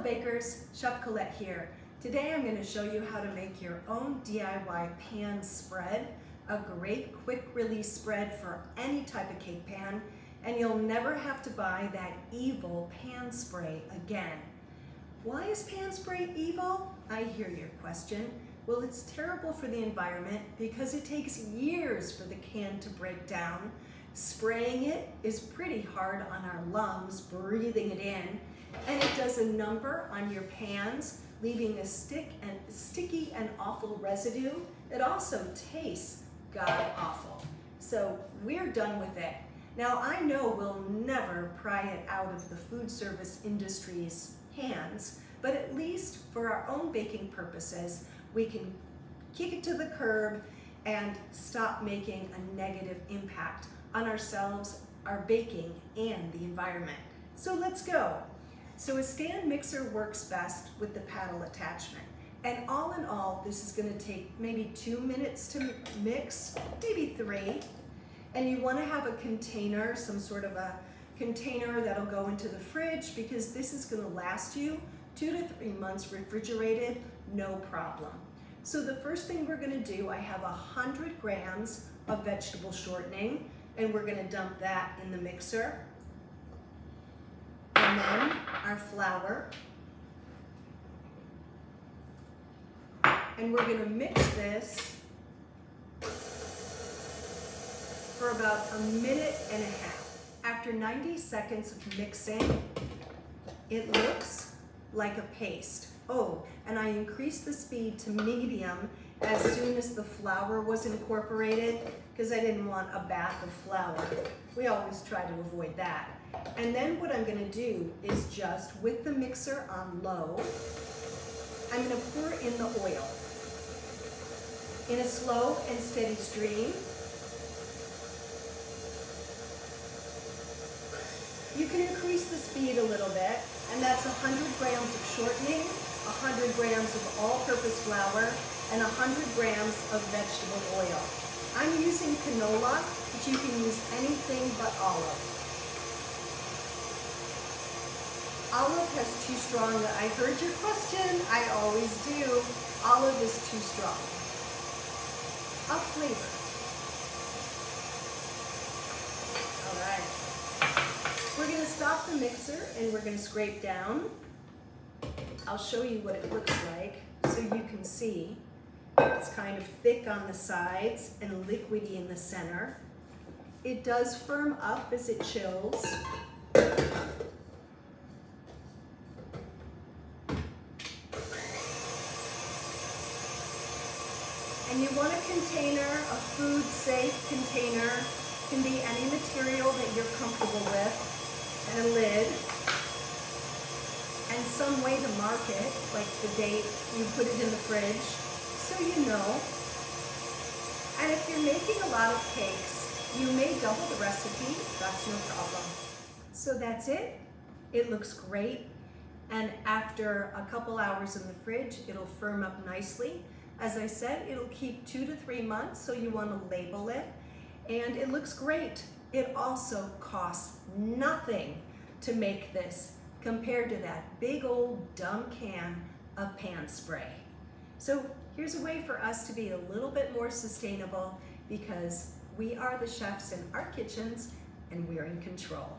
Hello bakers, Chef Colette here. Today I'm going to show you how to make your own DIY pan spread, a great quick release spread for any type of cake pan, and you'll never have to buy that evil pan spray again. Why is pan spray evil? I hear your question. Well, it's terrible for the environment because it takes years for the can to break down. Spraying it is pretty hard on our lungs, breathing it in, and it does a number on your pans, leaving a sticky and awful residue. It also tastes god-awful. So we're done with it. Now I know we'll never pry it out of the food service industry's hands, but at least for our own baking purposes, we can kick it to the curb and stop making a negative impact on ourselves, our baking, and the environment. So let's go. So a stand mixer works best with the paddle attachment. And all in all, this is gonna take maybe 2 minutes to mix, maybe 3. And you wanna have a container, some sort of a container that'll go into the fridge because this is gonna last you 2 to 3 months refrigerated, no problem. So the first thing we're gonna do, I have 100 grams of vegetable shortening, and we're gonna dump that in the mixer. And then our flour. And we're gonna mix this for about 1.5 minutes. After 90 seconds of mixing, it looks like a paste. Oh, and I increased the speed to medium as soon as the flour was incorporated because I didn't want a bath of flour. We always try to avoid that. And then what I'm gonna do is just, with the mixer on low, I'm gonna pour in the oil in a slow and steady stream. You can increase the speed a little bit, and that's 100 grams of shortening, 100 grams of all-purpose flour, and 100 grams of vegetable oil. I'm using canola, but you can use anything but olive. Olive has too strong, I heard your question, I always do. Olive is too strong. A flavor. All right. We're gonna stop the mixer and we're gonna scrape down. I'll show you what it looks like so you can see. It's kind of thick on the sides and liquidy in the center. It does firm up as it chills. And you want a container, a food-safe container. Can be any material that you're comfortable with, and a lid, and some way to mark it, like the date you put it in the fridge, so you know. And if you're making a lot of cakes, you may double the recipe, that's no problem. So that's it. It looks great, and after a couple hours in the fridge, it'll firm up nicely. As I said, it'll keep 2 to 3 months, so you want to label it. And it looks great. It also costs nothing to make this compared to that big old dumb can of pan spray. So here's a way for us to be a little bit more sustainable because we are the chefs in our kitchens and we're in control.